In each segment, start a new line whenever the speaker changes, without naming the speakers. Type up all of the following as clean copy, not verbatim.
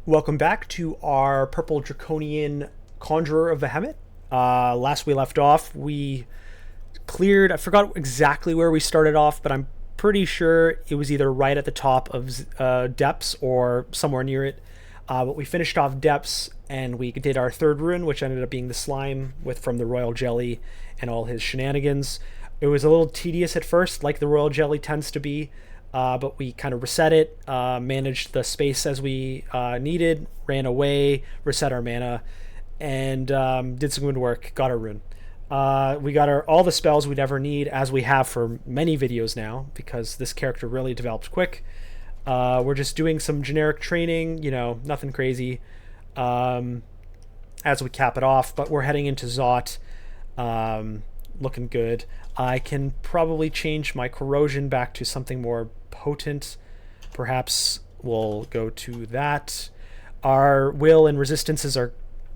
Welcome back to our purple Draconian Conjurer of Vehumet. Last we left off, we cleared. I forgot exactly where we started off, but I'm pretty sure it was either right at the top of depths or somewhere near it. But we finished off depths and we did our third rune, which ended up being the slime with from the royal jelly and all his shenanigans. It was a little tedious at first, like the royal jelly tends to be. But we kind of reset it, managed the space as we needed, ran away, reset our mana, and did some good work. Got our rune. We got all the spells we'd ever need, as we have for many videos now, because this character really develops quick. We're just doing some generic training, nothing crazy, as we cap it off. But we're heading into Zot, looking good. I can probably change my corrosion back to something more potent. Perhaps we'll go to that. Our will and resistances are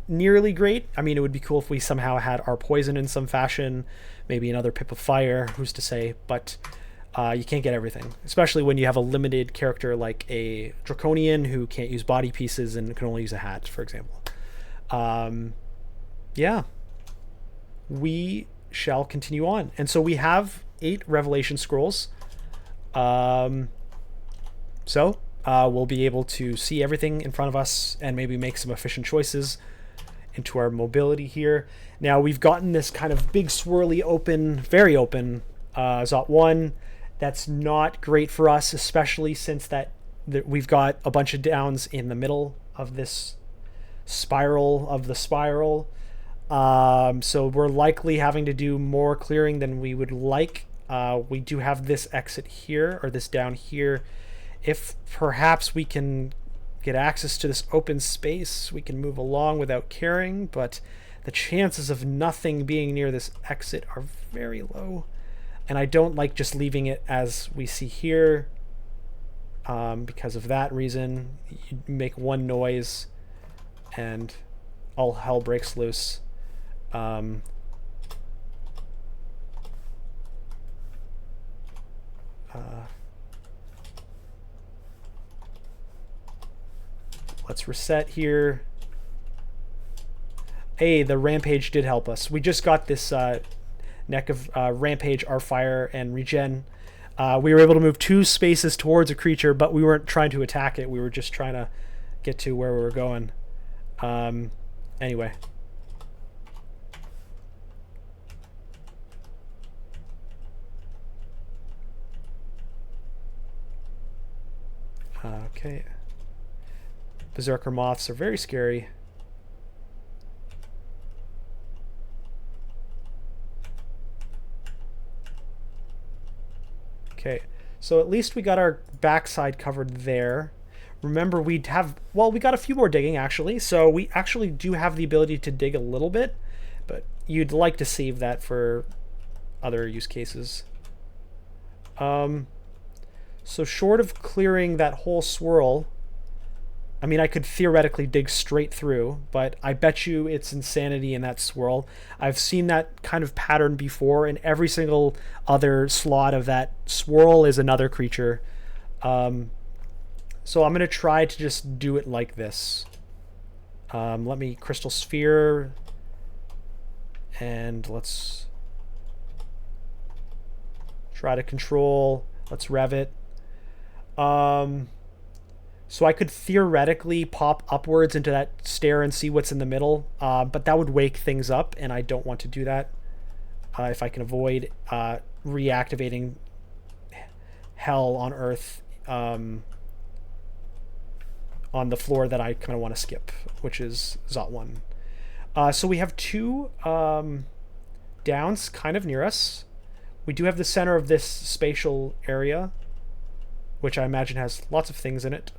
nearly great. I mean, it would be cool if we somehow had our poison in some fashion, maybe another pip of fire, who's to say, but you can't get everything, especially when you have a limited character like a Draconian who can't use body pieces and can only use a hat, for example. Yeah, we shall continue on. And so we have 8 revelation scrolls. We'll be able to see everything in front of us and maybe make some efficient choices into our mobility here. Now we've gotten this kind of big swirly open, very open Zot 1. That's not great for us, especially since that we've got a bunch of downs in the middle of this spiral of the spiral. So we're likely having to do more clearing than we would like. We do have this exit here, or this down here. If perhaps we can get access to this open space, we can move along without caring, but the chances of nothing being near this exit are very low. And I don't like just leaving it as we see here, because of that reason. You make one noise and all hell breaks loose. Let's reset here. Hey, the rampage did help us. We just got this neck of rampage, our fire, and regen. We were able to move 2 spaces towards a creature, but we weren't trying to attack it. We were just trying to get to where we were going. Anyway. Okay. Berserker moths are very scary. Okay, so at least we got our backside covered there. Remember, we got a few more digging, actually. So we actually do have the ability to dig a little bit, but you'd like to save that for other use cases. So short of clearing that whole swirl, I mean, I could theoretically dig straight through, but I bet you it's insanity in that swirl. I've seen that kind of pattern before, and every single other slot of that swirl is another creature. So I'm going to try to just do it like this. Let me crystal sphere, and let's try to control. Let's rev it. So I could theoretically pop upwards into that stair and see what's in the middle, but that would wake things up, and I don't want to do that. If I can avoid reactivating hell on Earth on the floor that I kind of want to skip, which is Zot 1. So we have 2 downs kind of near us. We do have the center of this spatial area, which I imagine has lots of things in it.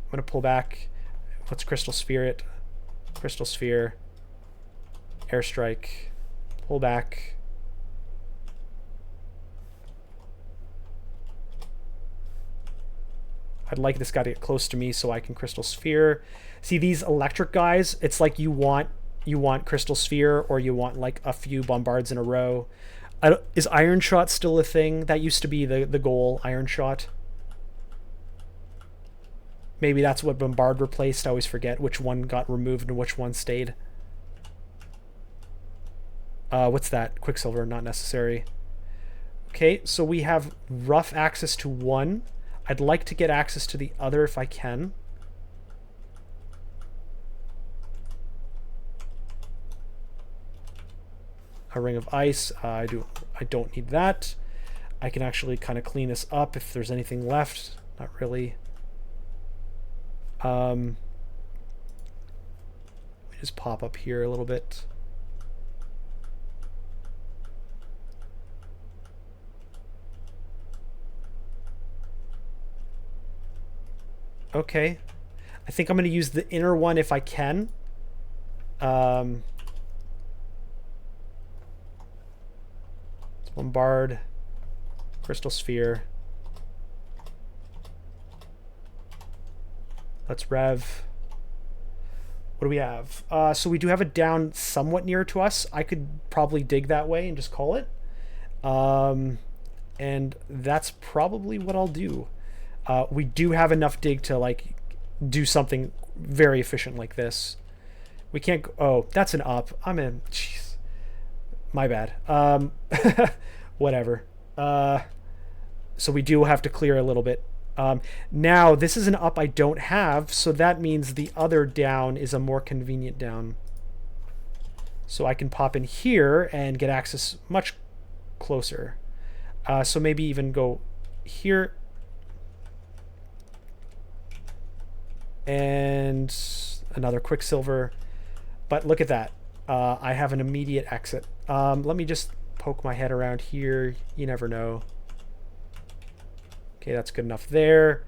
I'm going to pull back. Let's crystal sphere it. Crystal sphere. Airstrike. Pull back. I'd like this guy to get close to me so I can crystal sphere. See, these electric guys, it's like you want crystal sphere, or you want like a few bombards in a row. Is Iron Shot still a thing? That used to be the goal, Iron Shot. Maybe that's what Bombard replaced. I always forget which one got removed and which one stayed. What's that? Quicksilver, not necessary. Okay, so we have rough access to one. I'd like to get access to the other if I can. A ring of ice. I don't need that. I can actually kind of clean this up if there's anything left. Not really. Let me just pop up here a little bit. Okay. I think I'm going to use the inner one if I can. Let's bombard. Crystal sphere. Let's rev. What do we have? So we do have a down somewhat near to us. I could probably dig that way and just call it. And that's probably what I'll do. We do have enough dig to like do something very efficient like this. We can't go, oh, that's an up. I'm in. Jeez. My bad. Whatever. So we do have to clear a little bit. Now, this is an up I don't have, so that means the other down is a more convenient down. So I can pop in here and get access much closer. So maybe even go here. And another Quicksilver. But look at that. I have an immediate exit. Let me just poke my head around here. You never know. Okay, that's good enough there.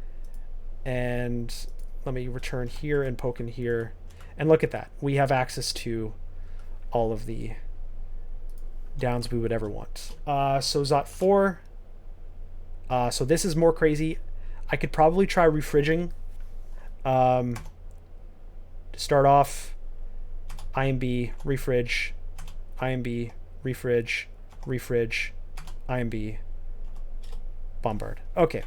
And let me return here and poke in here. And look at that. We have access to all of the downs we would ever want. So Zot 4. So this is more crazy. I could probably try refridging. To start off, IMB, refridge, IMB, refridge, refridge, IMB, bombard. Okay.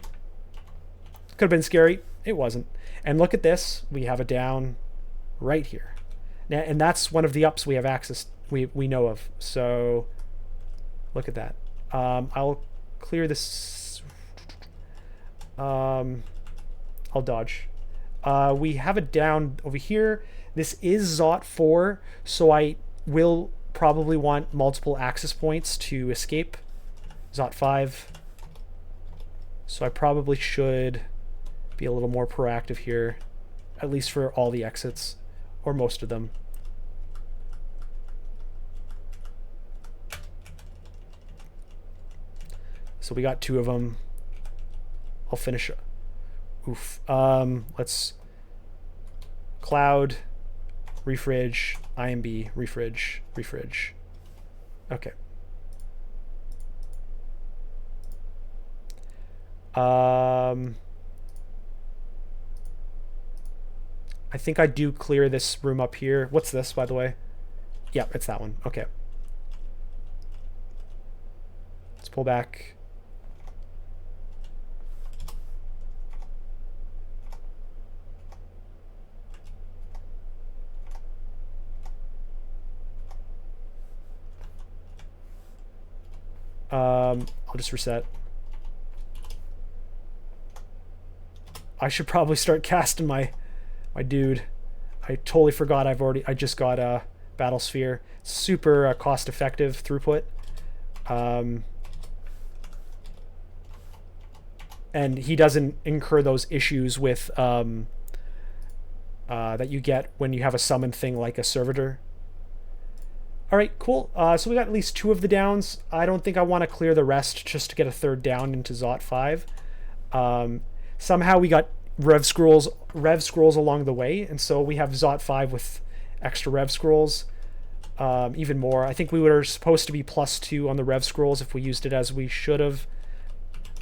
Could have been scary. It wasn't. And look at this. We have a down right here. Now, and that's one of the ups we have access, we know of. So look at that. I'll clear this. I'll dodge. We have a down over here. This is Zot 4, so I will probably want multiple access points to escape. Zot 5. So I probably should be a little more proactive here, at least for all the exits, or most of them. So we got 2 of them. I'll finish. Oof. Let's cloud, refridge, IMB, refridge, refridge. Okay. I think I do clear this room up here. What's this, by the way? Yeah, it's that one. Okay. Let's pull back. I'll just reset. I should probably start casting my dude. I totally forgot I just got a Battle Sphere. Super cost effective throughput. And he doesn't incur those issues with that you get when you have a summon thing like a Servitor. Alright, cool. So we got at least 2 of the downs. I don't think I want to clear the rest just to get a 3rd down into Zot 5. Somehow we got rev scrolls along the way, and so we have Zot 5 with extra rev scrolls. Even more. I think we were supposed to be +2 on the rev scrolls if we used it as we should have.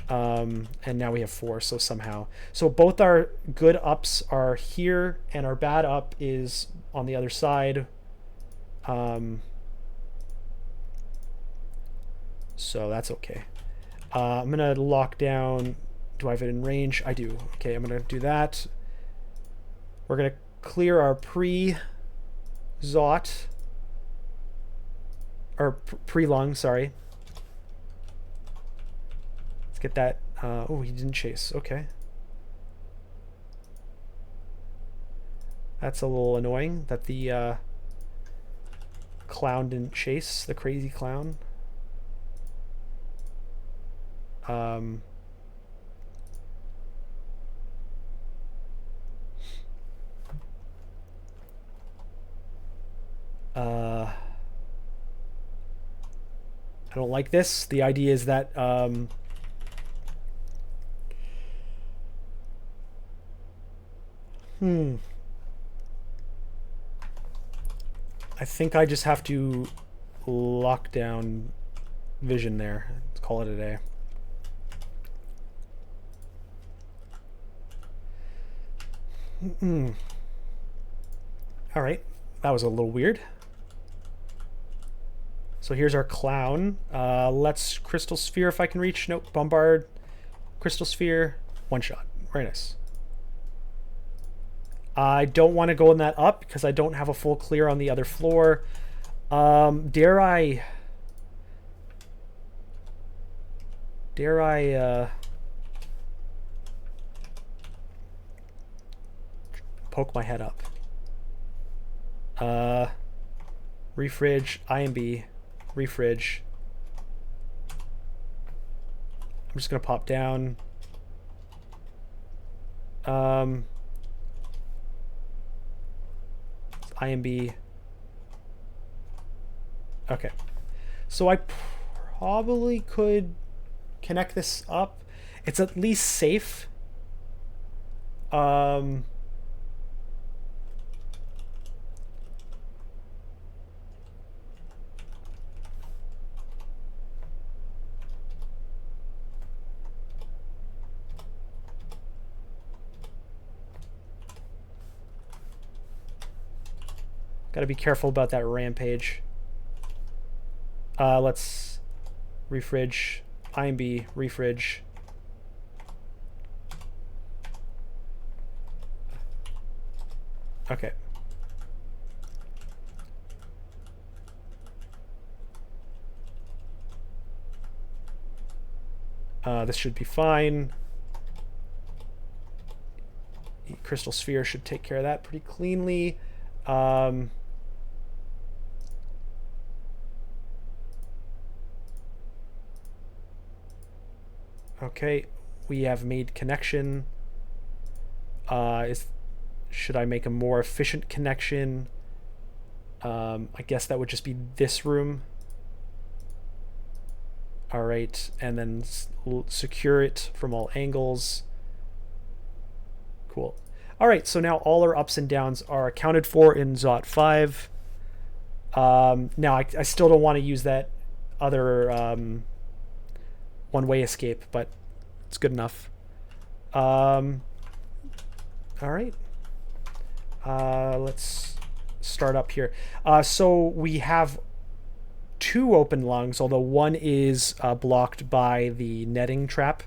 And now we have 4, so somehow. So both our good ups are here, and our bad up is on the other side. So that's okay. I'm going to lock down. Do I have it in range? I do. Okay, I'm going to do that. We're going to clear our pre-Zot, or pre-lung, sorry. Let's get that. Oh, he didn't chase. Okay. That's a little annoying that the clown didn't chase, the crazy clown. I don't like this. The idea is that I think I just have to lock down vision there. Let's call it a day. All right, that was a little weird. So here's our clown. Let's crystal sphere if I can reach. Nope, bombard. Crystal sphere, one shot. Very nice. I don't want to go in that up because I don't have a full clear on the other floor. Dare I poke my head up? Refridge, IMB, refridge. I'm just gonna pop down. IMB. Okay. So I probably could connect this up. It's at least safe. Got to be careful about that rampage. Let's refridge, IMB, refridge. Okay. This should be fine. The crystal sphere should take care of that pretty cleanly. Okay, we have made connection. Should I make a more efficient connection? I guess that would just be this room. All right, and then secure it from all angles. Cool. All right, so now all our ups and downs are accounted for in Zot 5. Now, I still don't want to use that other one-way escape, but it's good enough. All right. Let's start up here. So we have 2 open lungs, although one is blocked by the netting trap.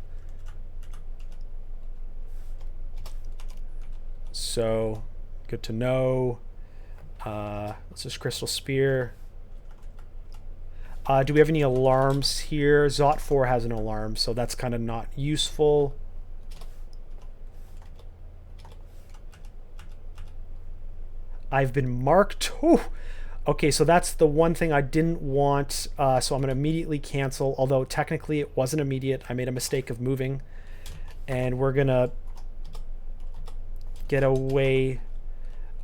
So good to know. Let's just crystal spear. Do we have any alarms here? Zot 4 has an alarm, so that's kind of not useful. I've been marked. Ooh. Okay, so that's the one thing I didn't want. So I'm going to immediately cancel, although technically it wasn't immediate. I made a mistake of moving. And we're going to get away.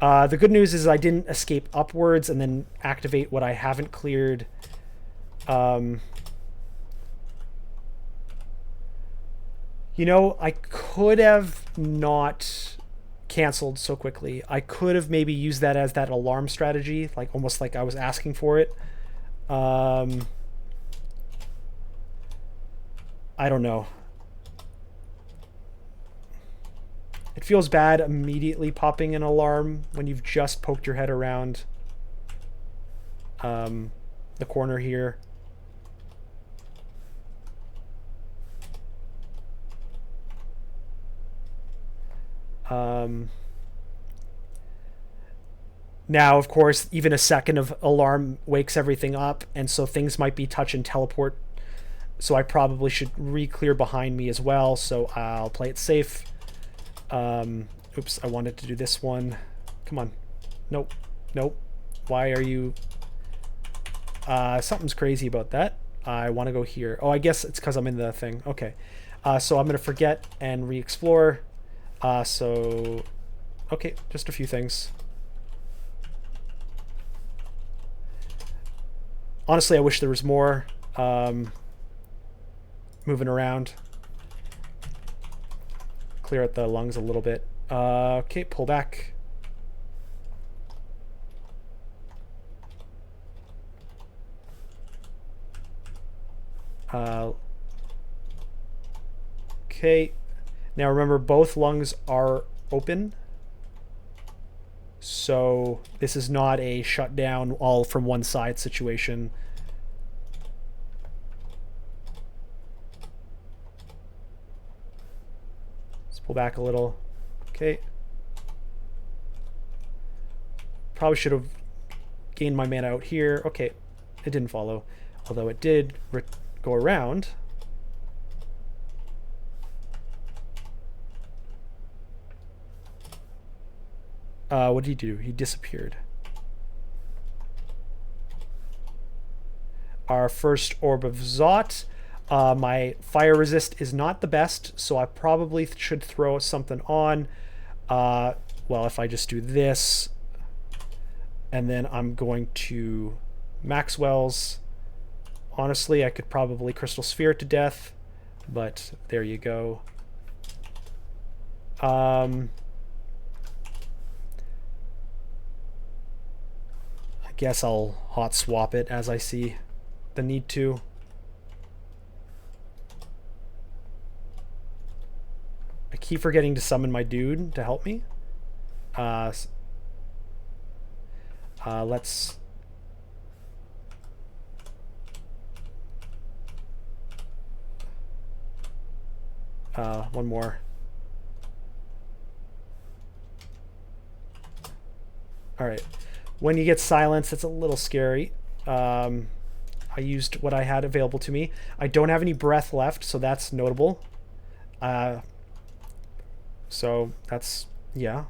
The good news is I didn't escape upwards and then activate what I haven't cleared. You know, I could have not canceled so quickly. I could have maybe used that as that alarm strategy, like almost like I was asking for it. I don't know. It feels bad immediately popping an alarm when you've just poked your head around the corner here. Now, of course, even a second of alarm wakes everything up, and so things might be touch and teleport. So I probably should re-clear behind me as well, so I'll play it safe. Oops, I wanted to do this one. Come on. Nope. Nope. Why are you... something's crazy about that. I want to go here. Oh, I guess it's because I'm in the thing. Okay. So I'm going to forget and re-explore. So... Okay, just a few things. Honestly, I wish there was more moving around. Clear out the lungs a little bit. Okay, pull back. Okay. Now remember, both lungs are open. So this is not a shutdown all from one side situation. Let's pull back a little. Okay. Probably should have gained my mana out here. Okay. It didn't follow. Although it did go around. What did he do? He disappeared. Our first Orb of Zot. My fire resist is not the best, so I probably should throw something on. Well, if I just do this, and then I'm going to Maxwell's. Honestly, I could probably Crystal Sphere to death, but there you go. I guess I'll hot swap it as I see the need to. I keep forgetting to summon my dude to help me. Let's... one more. Alright. When you get silence, it's a little scary. I used what I had available to me. I don't have any breath left, so that's notable. So that's... yeah.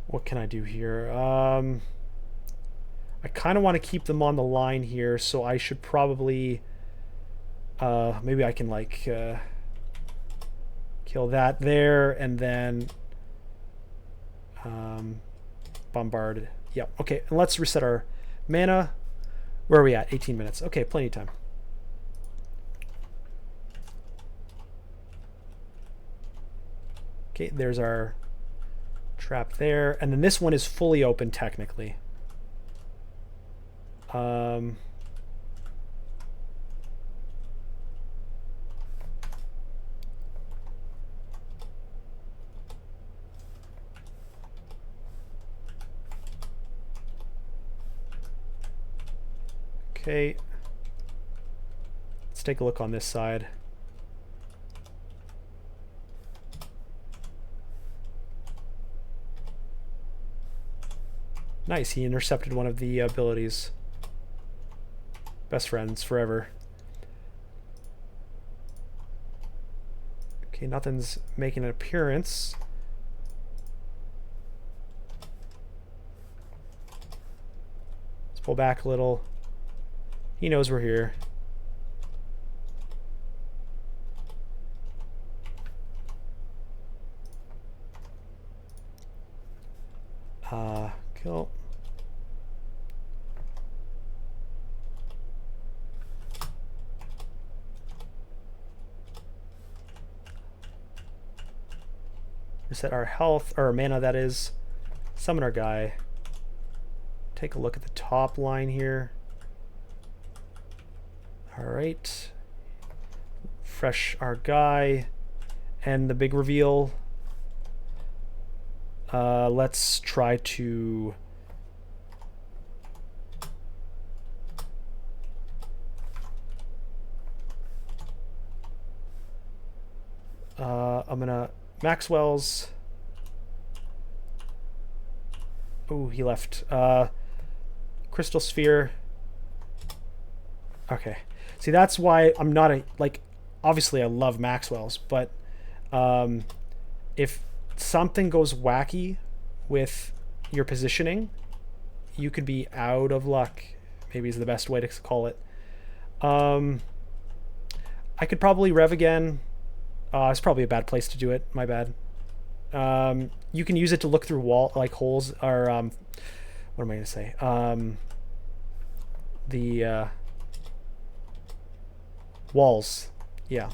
What can I do here? I kind of want to keep them on the line here, so I should probably... maybe I can, like, kill that there, and then... bombard. Yeah, okay, and let's reset our mana. Where are we at? 18 minutes. Okay, plenty of time. Okay, there's our trap there. And then this one is fully open, technically. Okay. Let's take a look on this side. Nice, he intercepted one of the abilities. Best friends forever. Okay, nothing's making an appearance. Let's pull back a little. He knows we're here. Kill. Reset our health, or our mana, that is. Summon our guy. Take a look at the top line here. Alright. refresh our guy and the big reveal. Let's try to I'm gonna Maxwell's. Oh, he left. Crystal Sphere. Okay. See, that's why I'm not a, like, obviously I love Maxwell's, but if something goes wacky with your positioning, you could be out of luck, maybe is the best way to call it. I could probably rev again. It's probably a bad place to do it. My bad. You can use it to look through wall, like holes, or what am I gonna say? The walls. Yeah.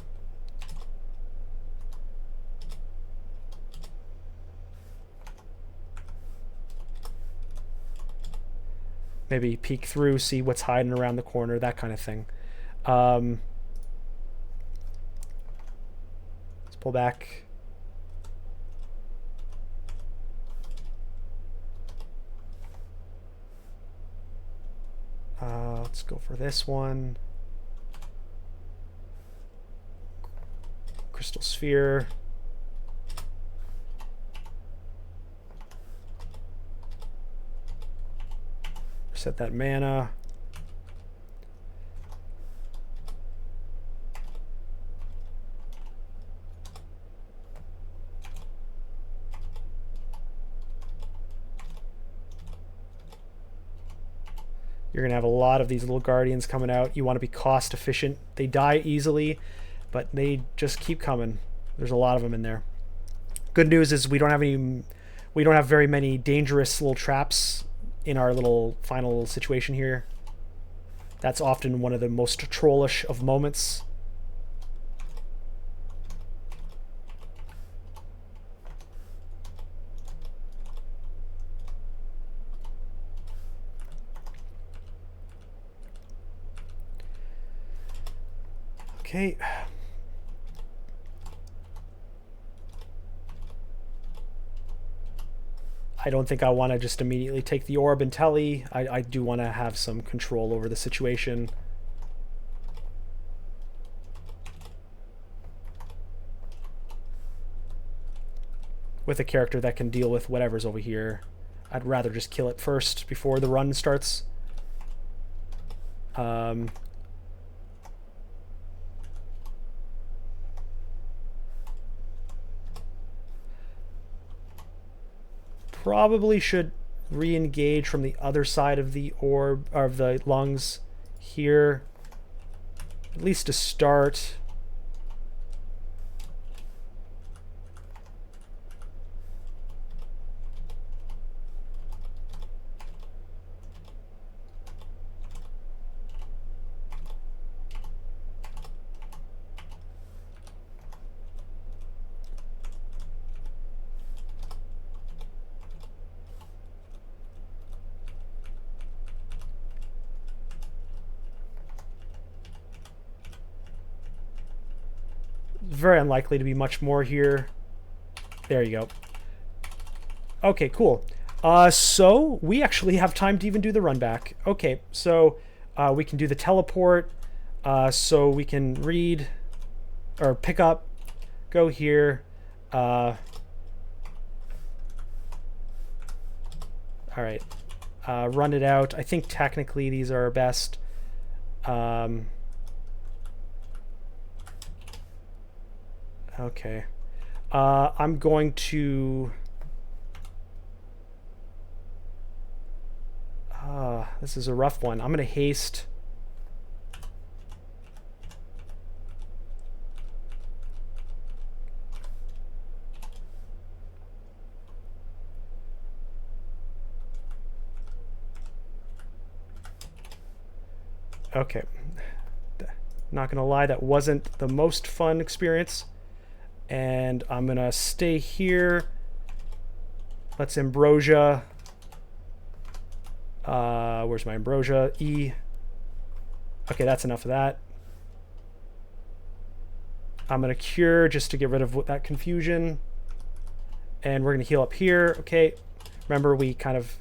Maybe peek through, see what's hiding around the corner, that kind of thing. Let's pull back. Let's go for this one. Crystal Sphere. Set that mana. You're going to have a lot of these little guardians coming out. You want to be cost efficient. They die easily, but they just keep coming. There's a lot of them in there. Good news is we don't have very many dangerous little traps in our little final situation here. That's often one of the most trollish of moments. Okay. I don't think I want to just immediately take the orb and telly. I do want to have some control over the situation. With a character that can deal with whatever's over here. I'd rather just kill it first before the run starts. Probably should re-engage from the other side of the orb, or of the lungs here, at least to start. Very unlikely to be much more here. There you go. Okay, cool. So we actually have time to even do the run back. Okay, so we can do the teleport. So we can read or pick up, go here. All right, run it out. I think technically these are our best. Okay. I'm going to... this is a rough one. I'm going to haste. Okay. Not going to lie, that wasn't the most fun experience. And I'm going to stay here. Let's Ambrosia. Where's my Ambrosia? E. Okay, that's enough of that. I'm going to cure just to get rid of that confusion. And we're going to heal up here. Okay. Remember, we kind of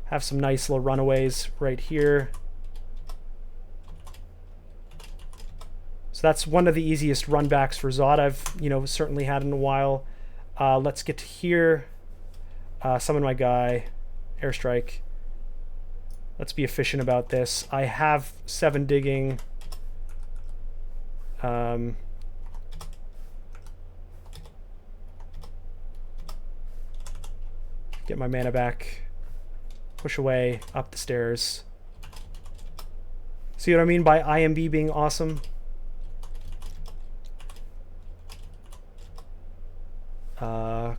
have some nice little runaways right here. So that's one of the easiest runbacks for Zot I've, certainly had in a while. Let's get to here. Summon my guy. Airstrike. Let's be efficient about this. I have 7 digging. Get my mana back. Push away, up the stairs. See what I mean by IMB being awesome? I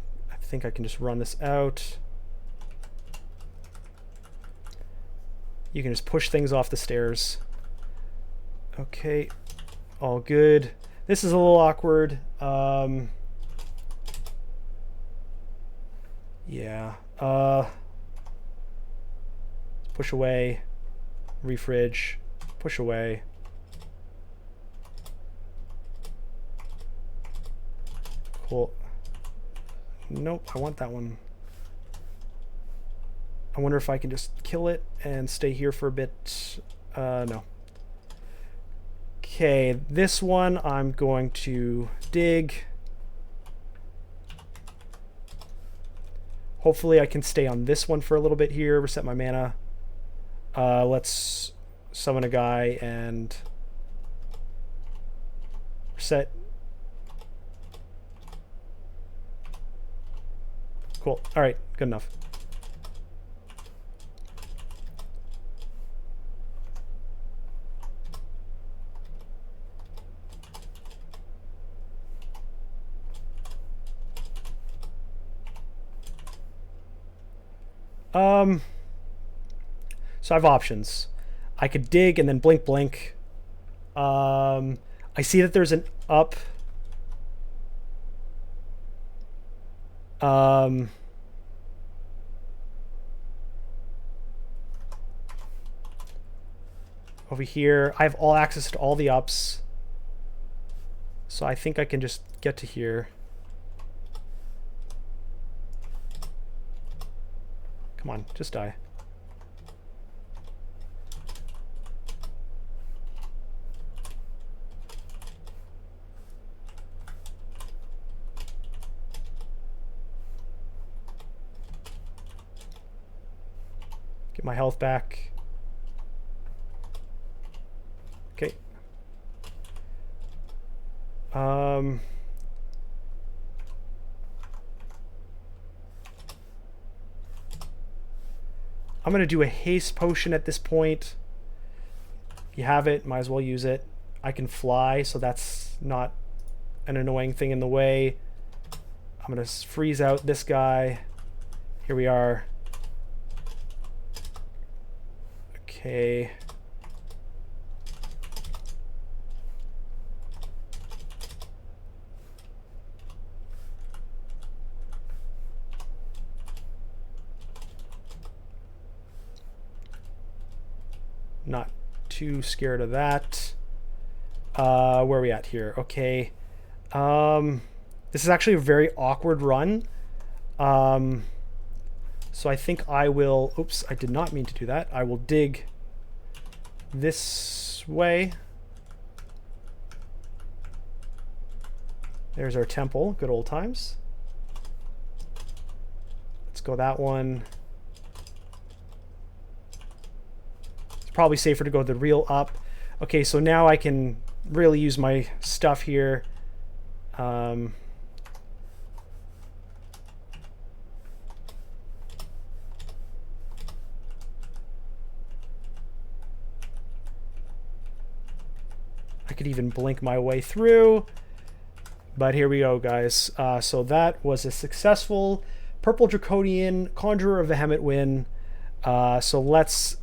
think I can just run this out. You can just push things off the stairs. Okay, all good. This is a little awkward. Yeah. Push away. Refridge. Push away. Cool. Nope, I want that one. I wonder if I can just kill it and stay here for a bit. No. Okay, this one I'm going to dig. Hopefully I can stay on this one for a little bit here, reset my mana. Let's summon a guy and reset. Cool. All right, good enough. So I have options. I could dig and then blink blink. I see that there's an up. Over here, I have all access to all the ups. So I think I can just get to here. Come on, just die. Get my health back. Okay. I'm going to do a haste potion at this point. If you have it, might as well use it. I can fly, so that's not an annoying thing in the way. I'm going to freeze out this guy. Here we are. Okay. Not too scared of that. Where are we at here? Okay. This is actually a very awkward run. So I think I will... Oops, I did not mean to do that. I will dig this way. There's our temple. Good old times. Let's go that one. It's probably safer to go the real up. Okay, so now I can really use my stuff here. I could even blink my way through, but here we go, guys. So that was a successful purple Draconian Conjurer of Vehumet win. So let's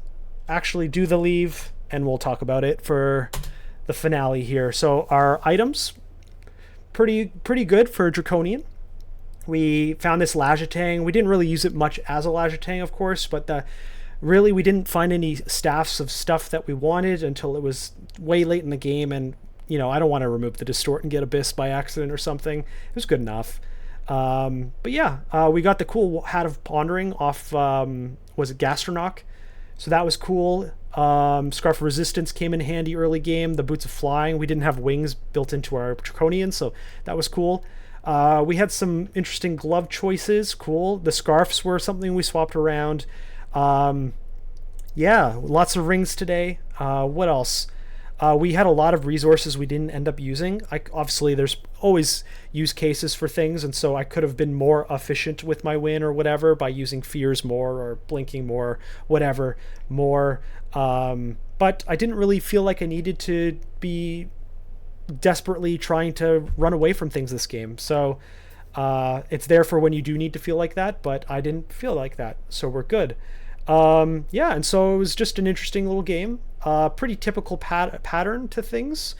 actually do the leave, and we'll talk about it for the finale here. So our items, pretty good for Draconian. We found this Lajatang. We didn't really use it much as a Lajatang, of course, but really we didn't find any staffs of stuff that we wanted until it was way late in the game, and you know, I don't want to remove the distort and get Abyss by accident or something. It was good enough. But yeah, we got the cool Hat of Pondering off, was it Gastronoc? So that was cool. Scarf of Resistance came in handy early game. The Boots of Flying, we didn't have wings built into our Draconian, so that was cool. We had some interesting glove choices. Cool. The scarves were something we swapped around. Yeah, lots of rings today. What else? We had a lot of resources we didn't end up using. Obviously, there's always use cases for things, and so I could have been more efficient with my win or whatever by using fears more or blinking more, whatever, more. But I didn't really feel like I needed to be desperately trying to run away from things this game. So it's there for when you do need to feel like that, but I didn't feel like that, so we're good. Yeah, and so it was just an interesting little game. Pretty typical pattern to things.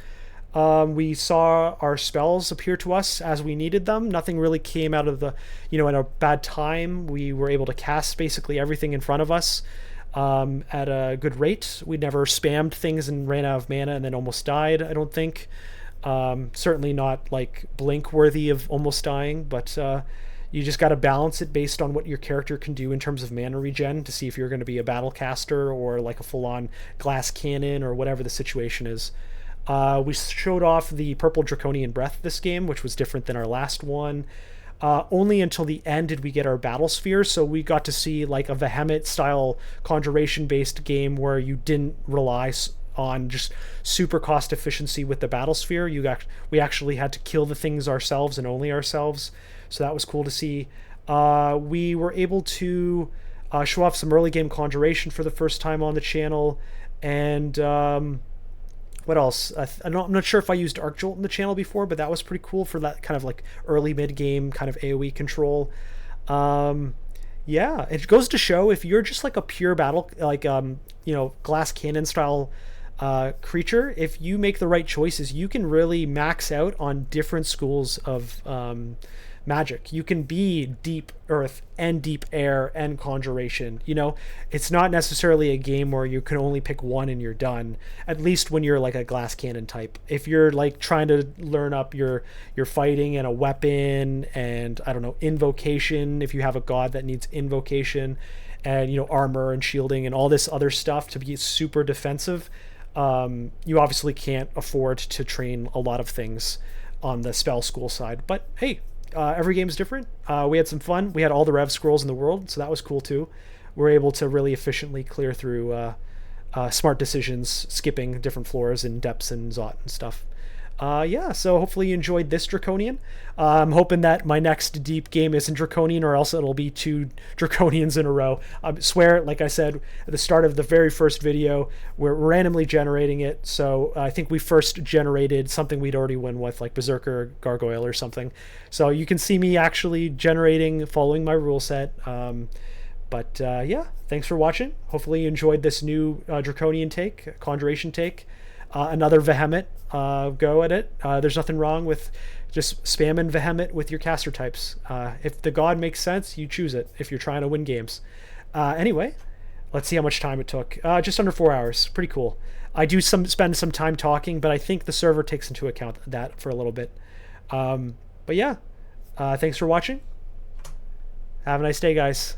We saw our spells appear to us as we needed them. Nothing really came out of the, you know, at a bad time. We were able to cast basically everything in front of us at a good rate. We never spammed things and ran out of mana and then almost died, I don't think. Certainly not like Blink worthy of almost dying, but you just got to balance it based on what your character can do in terms of mana regen to see if you're going to be a battle caster or like a full-on glass cannon or whatever the situation is. We showed off the purple Draconian Breath this game, which was different than our last one. Only until the end did we get our battle sphere, so we got to see like a Vehumet style conjuration based game where you didn't rely on just super cost efficiency with the battle sphere. We actually had to kill the things ourselves and only ourselves, so that was cool to see. We were able to show off some early game conjuration for the first time on the channel, and what else? I'm not sure if I used Arc Jolt in the channel before, but that was pretty cool for that kind of like early mid-game kind of AoE control. Yeah, it goes to show if you're just like a pure battle, like you know, glass cannon style creature, if you make the right choices, you can really max out on different schools of magic. You can be deep earth and deep air and conjuration. You know, it's not necessarily a game where you can only pick one and you're done, at least when you're like a glass cannon type. If you're like trying to learn up your fighting and a weapon and, I don't know, invocation, if you have a god that needs invocation and, you know, armor and shielding and all this other stuff to be super defensive, you obviously can't afford to train a lot of things on the spell school side. But hey, every game's different. We had some fun. We had all the rev scrolls in the world, so that was cool too. We were able to really efficiently clear through smart decisions, skipping different floors and depths and Zot and stuff. Yeah, so hopefully you enjoyed this Draconian. I'm hoping that my next deep game isn't Draconian, or else it'll be 2 Draconians in a row. I swear, like I said at the start of the very first video, we're randomly generating it. So I think we first generated something we'd already won with, like Berserker, Gargoyle, or something. So you can see me actually generating, following my rule set. But yeah, thanks for watching. Hopefully you enjoyed this new Draconian take, Conjuration take. Another Vehumet go at it. There's nothing wrong with just spamming Vehumet with your caster types. If the god makes sense, you choose it if you're trying to win games. Anyway, let's see how much time it took. Just under 4 hours. Pretty cool. I do spend some time talking, but I think the server takes into account that for a little bit. But yeah, thanks for watching. Have a nice day, guys.